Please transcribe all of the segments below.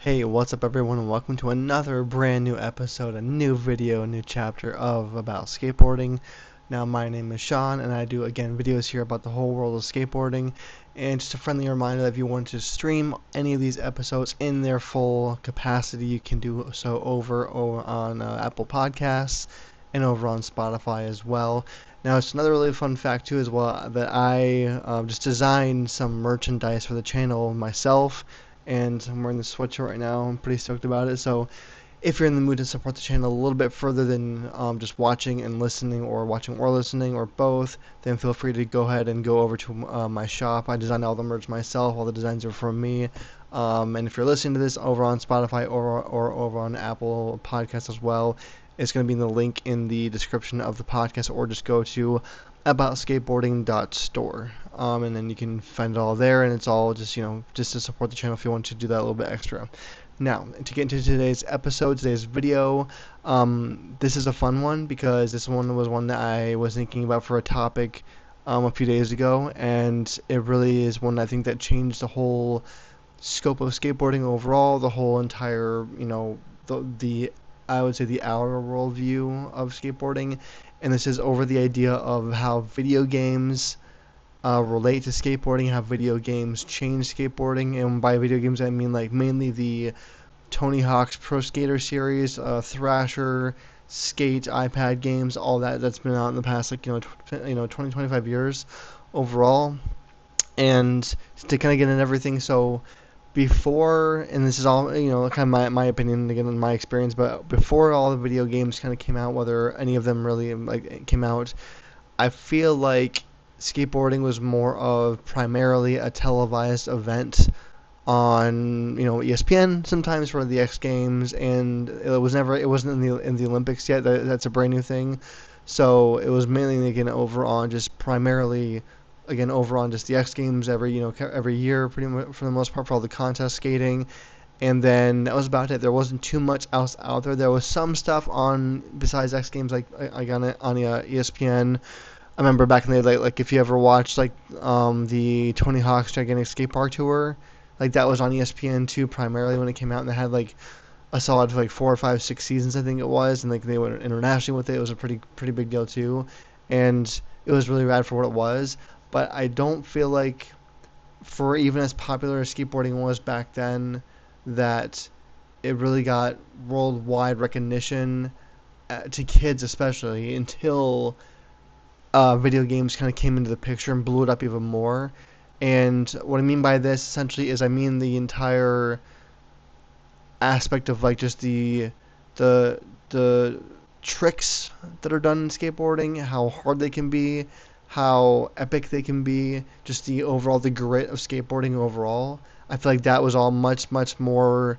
Hey, what's up everyone, and welcome to another brand new episode, a new video, a new chapter of About Skateboarding. Now, my name is Sean, and I do, again, videos here about the whole world of skateboarding. And just a friendly reminder that if you want to stream any of these episodes in their full capacity, you can do so over on Apple Podcasts and over on Spotify as well. Now, it's another really fun fact, too, as well, that I just designed some merchandise for the channel myself, and I'm wearing the sweatshirt right now. I'm pretty stoked about it. So if you're in the mood to support the channel a little bit further than just watching and listening, or watching or listening, or both, then feel free to go ahead and go over to my shop. I designed all the merch myself. All the designs are from me. And if you're listening to this over on Spotify or over on Apple Podcasts as well, it's going to be in the link in the description of the podcast, or just go to aboutskateboarding.store. And then you can find it all there, and it's all just, just to support the channel if you want to do that a little bit extra. Now, to get into today's episode, today's video, this is a fun one because this one was one that I was thinking about for a topic a few days ago, and it really is one I think that changed the whole scope of skateboarding overall, the whole entire, the I would say the outer worldview of skateboarding, and this is over the idea of how video games relate to skateboarding, how video games change skateboarding. And by video games I mean like mainly the Tony Hawk's Pro Skater series, Thrasher, Skate, iPad games, all that's been out in the past 20, 25 years overall. And to kind of get into everything, so before, and this is all, kind of my opinion, again, in my experience, but before all the video games kind of came out, whether any of them really like came out, I feel like skateboarding was more of primarily a televised event on ESPN sometimes for the X Games, and it wasn't in the Olympics yet. That's a brand new thing. So it was mainly again over on just primarily again over on just the X Games every year, pretty much for the most part, for all the contest skating. And then that was about it. There wasn't too much else out there. There was some stuff on besides X Games, like on ESPN. I remember back in the day, like if you ever watched the Tony Hawk's Gigantic Skate Park Tour, like that was on ESPN2 primarily when it came out, and they had like a solid like 4 or 5, 6 seasons, I think it was, and like they went internationally with it. It was a pretty big deal too, and it was really rad for what it was. But I don't feel like, for even as popular as skateboarding was back then, that it really got worldwide recognition to kids especially until video games kind of came into the picture and blew it up even more. And what I mean by this essentially is I mean the entire aspect of like just the the tricks that are done in skateboarding, how hard they can be, how epic they can be, just the grit of skateboarding overall. I feel like that was all much more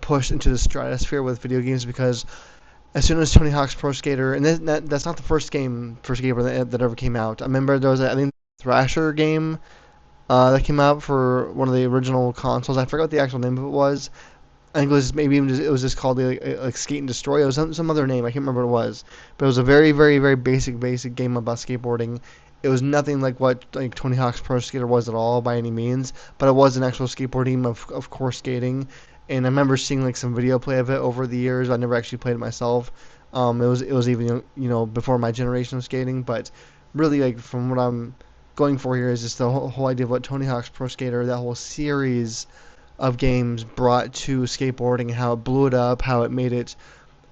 pushed into the stratosphere with video games, because as soon as Tony Hawk's Pro Skater, and that's not the first game for skateboard that ever came out. I remember there was I think Thrasher game that came out for one of the original consoles. I forgot what the actual name of it was. I think it was maybe even it was just called like Skate and Destroy. It was some other name. I can't remember what it was. But it was a very basic game about skateboarding. It was nothing like what like Tony Hawk's Pro Skater was at all by any means, but it was an actual skateboarding of course skating. And I remember seeing like some video play of it over the years. I never actually played it myself. It was even before my generation of skating, but really like from what I'm going for here is just the whole idea of what Tony Hawk's Pro Skater, that whole series of games brought to skateboarding, how it blew it up, how it made it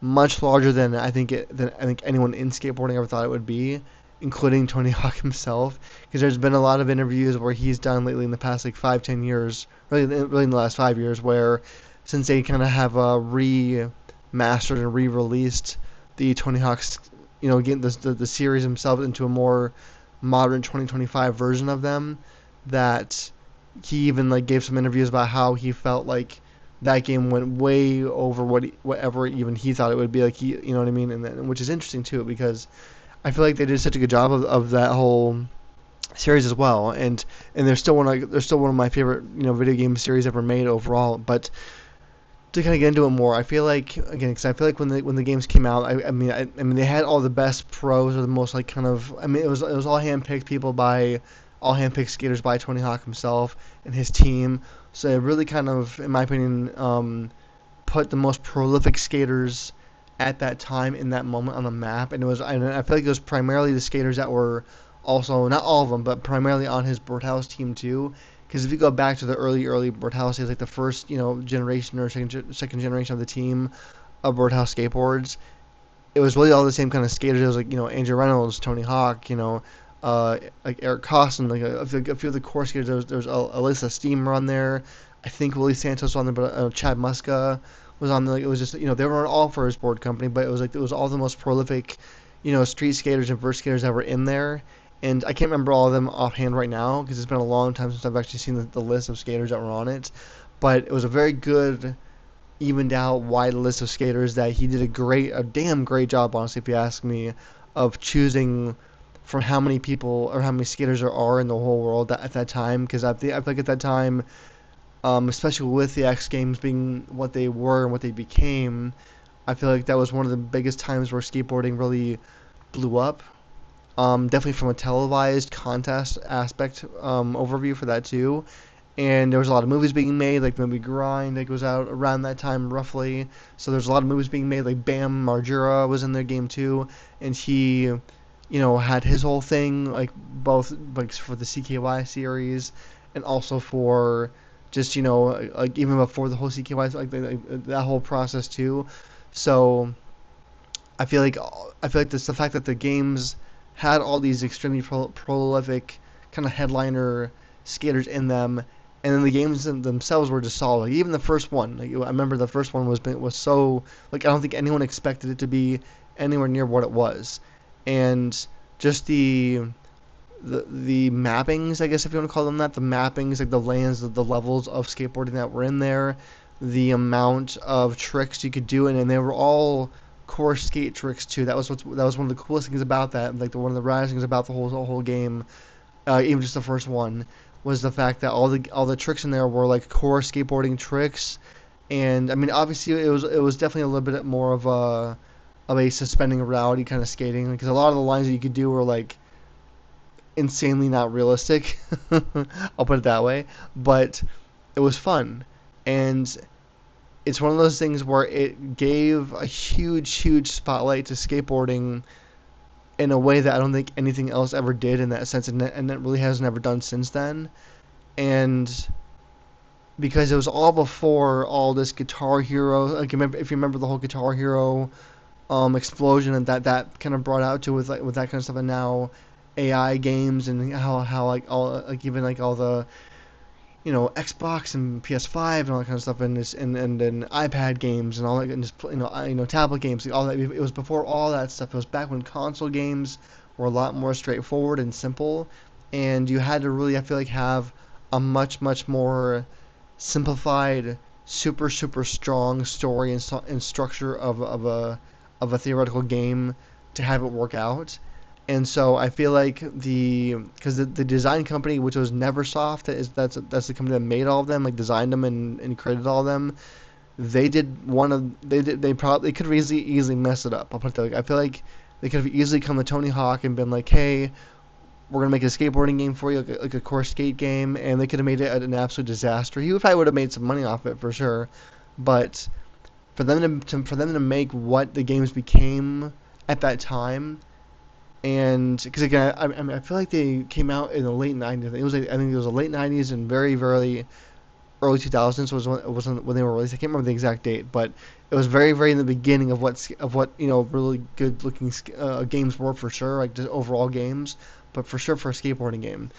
much larger than I think anyone in skateboarding ever thought it would be, including Tony Hawk himself. Because there's been a lot of interviews where he's done lately in the past like 5-10 years, really in the last 5 years, where since they kind of have remastered and re-released the Tony Hawk's, getting the series himself into a more modern 2025 version of them, that he even like gave some interviews about how he felt like that game went way over whatever even he thought it would be. Like you know what I mean, and which is interesting too, because I feel like they did such a good job of that whole series as well, and they're still one of my favorite video game series ever made overall. But to kind of get into it more, I feel like again, because I feel like when the games came out, I mean they had all the best pros, or the most like kind of, I mean it was all handpicked skaters by Tony Hawk himself and his team. So it really kind of, in my opinion, put the most prolific skaters at that time in that moment on the map, and I feel like it was primarily the skaters that were also, not all of them, but primarily on his Birdhouse team too. Because if you go back to the early Birdhouse days, like the first generation or second generation of the team of Birdhouse skateboards, it was really all the same kind of skaters. It was like Andrew Reynolds, Tony Hawk, like Eric Costin, like a few of the core skaters. There was Alyssa Steamer on there. I think Willie Santos was on there, but Chad Muska was on there. Like, it was just they were all for his board company, but it was all the most prolific, street skaters and vert skaters that were in there. And I can't remember all of them offhand right now because it's been a long time since I've actually seen the list of skaters that were on it. But it was a very good, evened out, wide list of skaters that he did a damn great job, honestly, if you ask me, of choosing from how many people or how many skaters there are in the whole world at that time. Because I feel like at that time, especially with the X Games being what they were and what they became, I feel like that was one of the biggest times where skateboarding really blew up. Definitely from a televised contest aspect overview for that too. And there was a lot of movies being made, like movie Grind that goes out around that time roughly. So there's a lot of movies being made, like Bam Margera was in their game too, and he, had his whole thing, like both like for the CKY series, and also for just like even before the whole CKY, like that whole process too. So I feel like this the fact that the games had all these extremely prolific kind of headliner skaters in them, and then the games themselves were just solid. Like, even the first one, like I remember the first one was so, like, I don't think anyone expected it to be anywhere near what it was, and just the mappings, I guess if you want to call them that, the mappings, like the lands, the levels of skateboarding that were in there, the amount of tricks you could do, and they were all core skate tricks too. That was one of the coolest things about that. Like one of the raddest things about the whole game, even just the first one, was the fact that all the tricks in there were like core skateboarding tricks. And I mean, obviously, it was definitely a little bit more of a suspending reality kind of skating, because a lot of the lines that you could do were like insanely not realistic. I'll put it that way, but it was fun, and it's one of those things where it gave a huge spotlight to skateboarding in a way that I don't think anything else ever did in that sense, and that really has never done since then. And because it was all before all this Guitar Hero, like if you remember the whole Guitar Hero explosion, and that kind of brought out to with that kind of stuff, and now AI games, and how like all like even like all the Xbox and PS5 and all that kind of stuff, and then iPad games and all that, and just tablet games, like all that. It was before all that stuff. It was back when console games were a lot more straightforward and simple, and you had to really, I feel like, have a much more simplified, super strong story and structure of a theoretical game to have it work out. And so I feel like because the design company, which was Neversoft, that's the company that made all of them, like designed them and created all of them. They probably could have easily messed it up. I'll put it that way. I feel like they could have easily come to Tony Hawk and been like, hey, we're gonna make a skateboarding game for you, like a core skate game, and they could have made it an absolute disaster. He probably would have made some money off it for sure, but for them to make what the games became at that time. And because again, I feel like they came out in the late '90s. I think it was the late '90s and very early 2000s was when they were released. I can't remember the exact date, but it was very in the beginning of what really good looking games were, for sure, like just overall games, but for sure for a skateboarding game.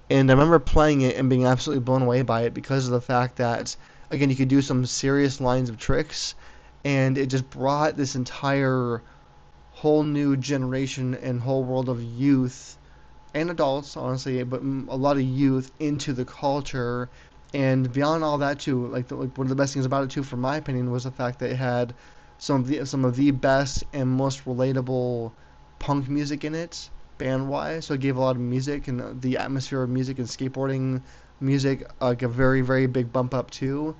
And I remember playing it and being absolutely blown away by it because of the fact that, again, you could do some serious lines of tricks, and it just brought this entire whole new generation and whole world of youth and adults, honestly, but a lot of youth into the culture. And beyond all that, too, like one of the best things about it, too, from my opinion, was the fact that it had some of the best and most relatable punk music in it, band wise. So it gave a lot of music and the atmosphere of music and skateboarding music like a very big bump up too.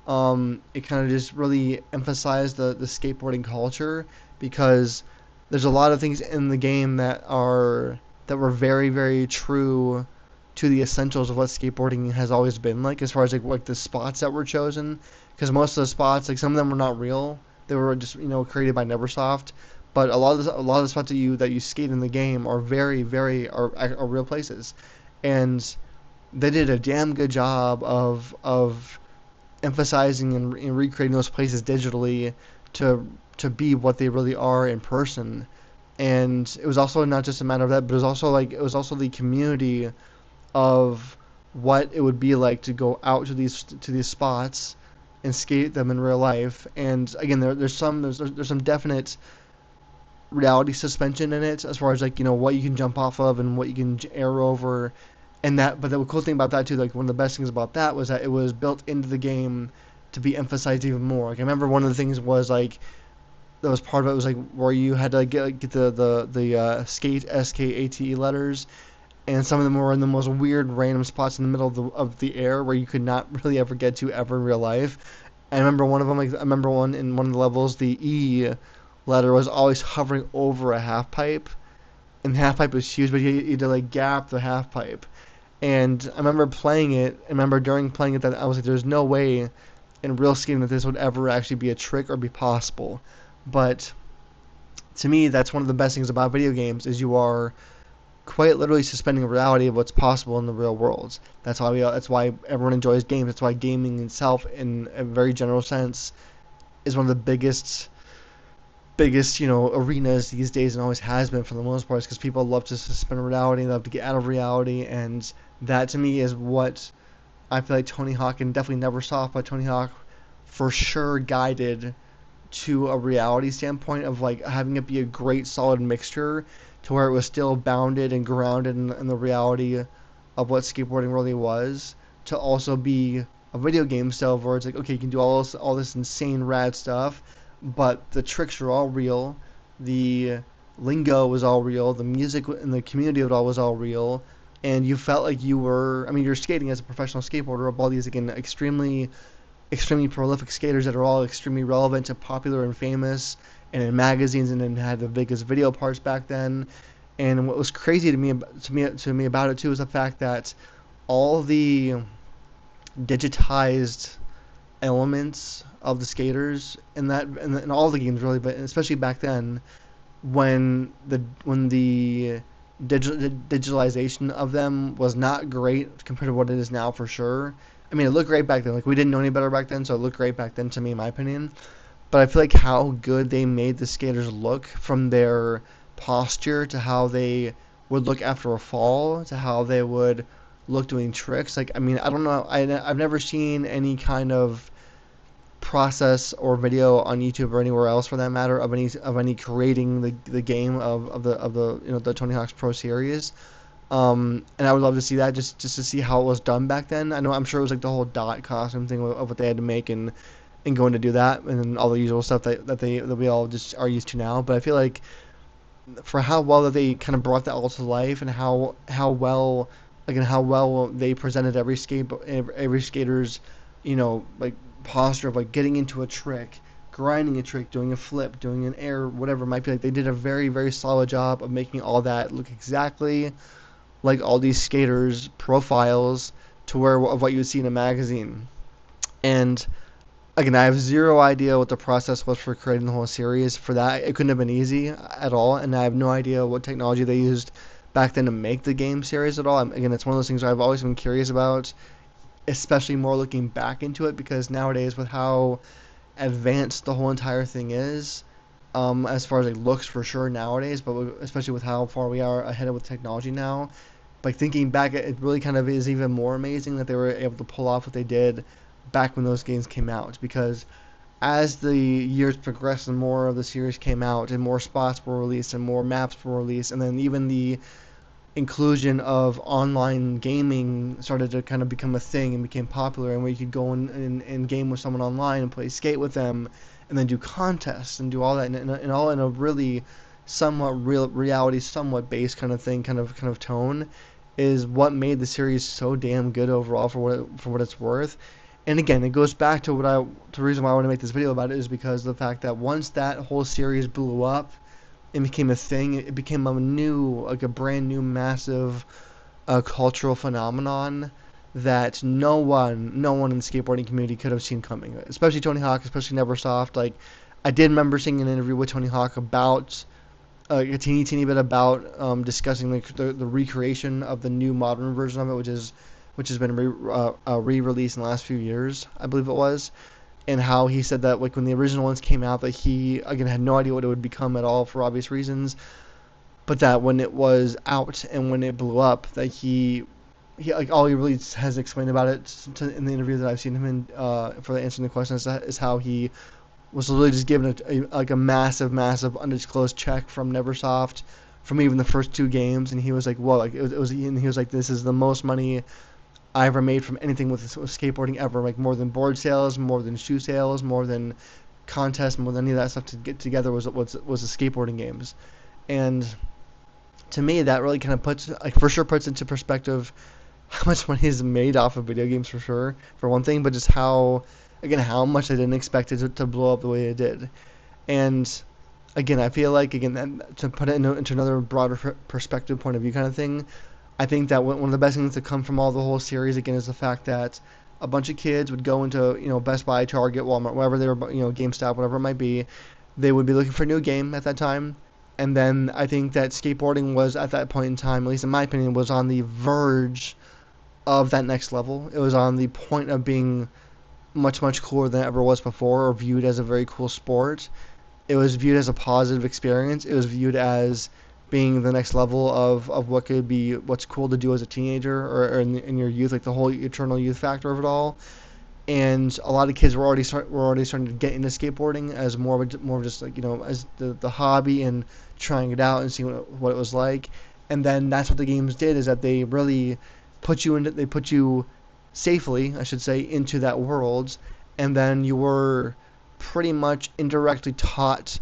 It kind of just really emphasized the skateboarding culture, because there's a lot of things in the game that were very true to the essentials of what skateboarding has always been like, as far as like the spots that were chosen, because most of the spots, like some of them were not real, they were just created by Neversoft, but a lot of the spots that you skate in the game are are real places, and they did a damn good job of emphasizing and recreating those places digitally to be what they really are in person. And it was also not just a matter of that, but it was also the community of what it would be like to go out to these spots and skate them in real life. And again, there's some definite reality suspension in it, as far as like what you can jump off of and what you can air over, and that. But the cool thing about that too, like one of the best things about that was that it was built into the game to be emphasized even more. Like I remember one of the things was like that was part of it was like where you had to like, get the skate skate letters, and some of them were in the most weird random spots in the middle of the air where you could not really ever get to ever in real life. I remember one of them, like I remember one in one of the levels, the E letter was always hovering over a half pipe, and the half pipe was huge, but you had to like gap the half pipe. And I remember playing it. I remember during playing it that I was like, "There's no way in real skating that this would ever actually be a trick or be possible." But to me, that's one of the best things about video games is you are quite literally suspending reality of what's possible in the real world. That's why everyone enjoys games. That's why gaming itself, in a very general sense, is one of the biggest arenas these days, and always has been for the most part, because people love to suspend reality, they love to get out of reality, and that to me is what I feel like Tony Hawk, and definitely Neversoft, but Tony Hawk for sure guided to a reality standpoint of like having it be a great solid mixture to where it was still bounded and grounded in the reality of what skateboarding really was, to also be a video game style where it's like, okay, you can do all this insane rad stuff, but the tricks are all real, the lingo was all real, the music and the community of it all was all real, and you felt like you're skating as a professional skateboarder of all these, again, extremely prolific skaters that are all extremely relevant and popular and famous and in magazines, and then had the biggest video parts back then. And what was crazy to me about it too is the fact that all the digitized elements of the skaters in all the games really, but especially back then, when the digitalization of them was not great compared to what it is now for sure. I mean, it looked great back then. Like we didn't know any better back then, so it looked great back then to me, in my opinion. But I feel like how good they made the skaters look, from their posture to how they would look after a fall to how they would look doing tricks. Like I mean, I don't know. I've never seen any kind of process or video on YouTube or anywhere else for that matter of any creating the game of the the Tony Hawk's Pro Series. And I would love to see that, just to see how it was done back then. I'm sure it was like the whole dot costume thing of what they had to make, and going to do that, and then all the usual stuff that we all just are used to now. But I feel like for how well that they kind of brought that all to life, and how well they presented every skater's like posture of like getting into a trick, grinding a trick, doing a flip, doing an air, whatever it might be. Like they did a very very solid job of making all that look exactly like all these skaters' profiles, to where of what you would see in a magazine. And again, I have zero idea what the process was for creating the whole series. For that, it couldn't have been easy at all, and I have no idea what technology they used back then to make the game series at all. Again, it's one of those things I've always been curious about, especially more looking back into it, because nowadays with how advanced the whole entire thing is, as far as it looks for sure nowadays, but especially with how far we are ahead of with technology now, like thinking back, it really kind of is even more amazing that they were able to pull off what they did back when those games came out. Because as the years progressed and more of the series came out and more spots were released and more maps were released, and then even the inclusion of online gaming started to kind of become a thing and became popular, and where you could go and game with someone online and play skate with them, and then do contests and do all that, and all in a really somewhat real reality, somewhat based kind of thing, kind of tone, is what made the series so damn good overall for what it's worth. And again, it goes back to the reason why I want to make this video about it, is because of the fact that once that whole series blew up and became a thing, it became a brand new massive a cultural phenomenon that no one in the skateboarding community could have seen coming. Especially Tony Hawk, especially Neversoft. Like, I did remember seeing an interview with Tony Hawk about a teeny bit about discussing the recreation of the new modern version of it, which has been re-released in the last few years, I believe it was, and how he said that like when the original ones came out, that he again had no idea what it would become at all for obvious reasons, but that when it was out and when it blew up, that he like all he really has explained about it in the interview that I've seen him in for answering the question is how he was literally just given like a massive undisclosed check from Neversoft from even the first two games, and he was like, "Whoa!" Like it was, and he was like, "This is the most money I ever made from anything with skateboarding ever. Like more than board sales, more than shoe sales, more than contests, more than any of that stuff to get together was the skateboarding games." And to me, that really kind of puts into perspective how much money is made off of video games for sure, for one thing, but just how much I didn't expect it to blow up the way it did. And again, I feel like, to put it into another broader perspective point of view kind of thing, I think that one of the best things to come from all the whole series, again, is the fact that a bunch of kids would go into, Best Buy, Target, Walmart, wherever they were, GameStop, whatever it might be. They would be looking for a new game at that time. And then I think that skateboarding was, at that point in time, at least in my opinion, was on the verge of that next level. It was on the point of being much cooler than it ever was before, or viewed as a very cool sport. It was viewed as a positive experience. It was viewed as being the next level of what's cool to do as a teenager or in your youth, like the whole eternal youth factor of it all. And a lot of kids were already starting to get into skateboarding as more of just like as the hobby and trying it out and seeing what it was like. And then that's what the games did, is that they really put you safely, I should say, into that world, and then you were pretty much indirectly taught,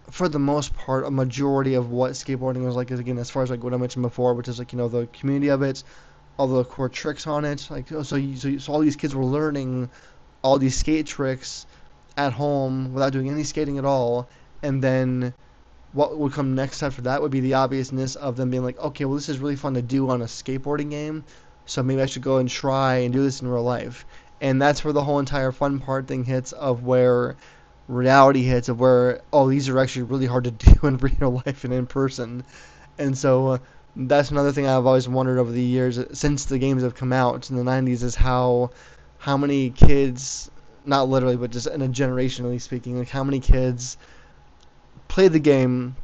for the most part, a majority of what skateboarding was like. Again, as far as like what I mentioned before, which is like the community of it, all the core tricks on it. Like so all these kids were learning all these skate tricks at home without doing any skating at all, and then what would come next after that would be the obviousness of them being like, okay, well, this is really fun to do on a skateboarding game, so maybe I should go and try and do this in real life. And that's where the whole entire fun part thing hits, of where reality hits, of where, oh, these are actually really hard to do in real life and in person. And so that's another thing I've always wondered over the years, since the games have come out in the 90s, is how many kids, not literally, but just in a generationally speaking, like how many kids played the game,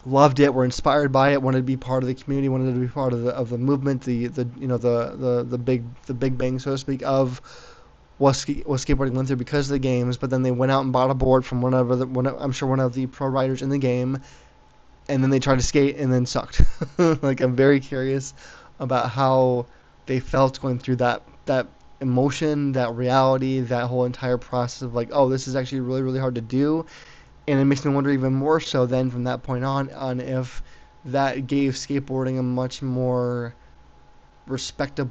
loved it, were inspired by it, wanted to be part of the community, wanted to be part of the movement, the big bang, so to speak, of what skateboarding went through because of the games. But then they went out and bought a board from one of the pro riders in the game, and then they tried to skate and then sucked. Like, I'm very curious about how they felt going through that emotion, that reality, that whole entire process of like, oh, this is actually really hard to do. And it makes me wonder even more so then from that point on if that gave skateboarding a much more respective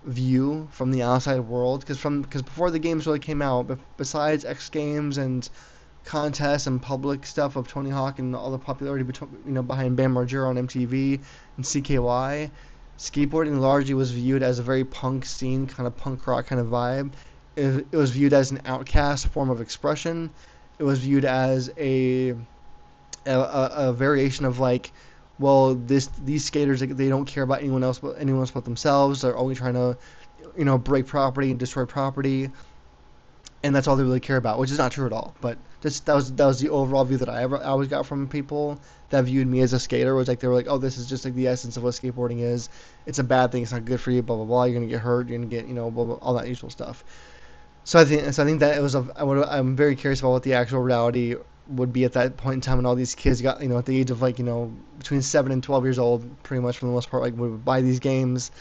view from the outside world. Because before the games really came out, besides X Games and contests and public stuff of Tony Hawk and all the popularity behind Bam Margera on MTV and CKY, skateboarding largely was viewed as a very punk scene, kind of punk rock kind of vibe. It was viewed as an outcast form of expression. It was viewed as a variation of like, well, these skaters, they don't care about anyone else but themselves. They're only trying to, break property and destroy property, and that's all they really care about, which is not true at all. But that was the overall view that I always got from people that viewed me as a skater. Was like, they were like, oh, this is just like the essence of what skateboarding is. It's a bad thing. It's not good for you. Blah blah blah. You're gonna get hurt. You're gonna get blah, blah, all that usual stuff. So I think that it was I'm very curious about what the actual reality would be at that point in time when all these kids got at the age of like between 7 and 12 years old, pretty much for the most part, like would buy these games,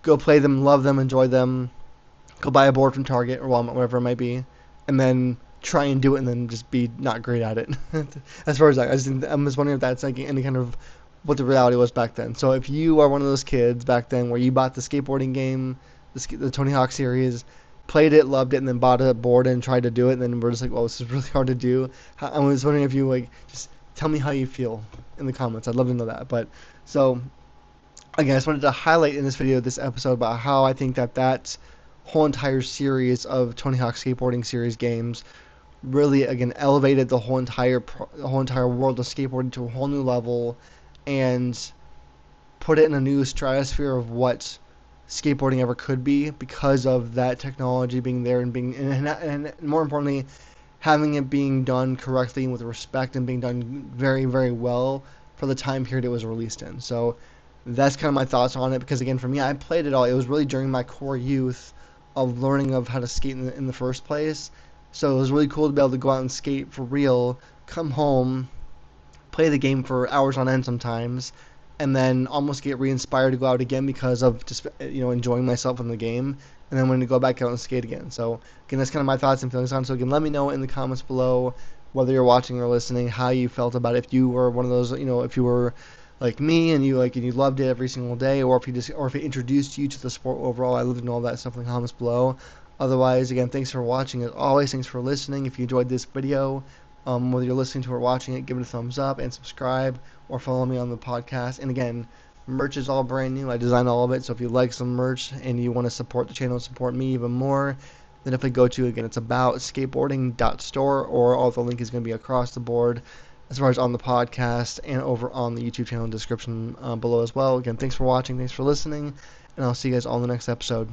go play them, love them, enjoy them, go buy a board from Target or Walmart, whatever it might be, and then try and do it and then just be not great at it. As far as I'm just wondering if that's like any kind of what the reality was back then. So if you are one of those kids back then where you bought the skateboarding game, the Tony Hawk series, played it, loved it, and then bought a board and tried to do it, and then we're just like, well, this is really hard to do. I was wondering if you just tell me how you feel in the comments. I'd love to know that. But so again, I just wanted to highlight in this video, this episode, about how I think that whole entire series of Tony Hawk Skateboarding series games really, again, elevated the whole entire world of skateboarding to a whole new level, and put it in a new stratosphere of what skateboarding ever could be because of that technology being there and being and more importantly, having it being done correctly and with respect and being done very, very well for the time period it was released in. So that's kind of my thoughts on it, because again, for me, I played it all. It was really during my core youth of learning of how to skate in the first place. So it was really cool to be able to go out and skate for real, come home, play the game for hours on end sometimes, and then almost get re-inspired to go out again because of just enjoying myself in the game, and then when to go back out and skate again. So again, that's kind of my thoughts and feelings on it. So again, let me know in the comments below, whether you're watching or listening, how you felt about it. If you were one of those, if you were like me and you loved it every single day, or if it introduced you to the sport overall. I love to know all that stuff in the comments below. Otherwise, again, thanks for watching. As always, thanks for listening. If you enjoyed this video, whether you're listening to or watching it, give it a thumbs up and subscribe, or follow me on the podcast. And again, merch is all brand new. I designed all of it. So if you like some merch and you want to support the channel and support me even more, then definitely go to, again, it's aboutskateboarding.store, or all the link is going to be across the board as far as on the podcast and over on the YouTube channel description below as well. Again, thanks for watching. Thanks for listening. And I'll see you guys all in the next episode.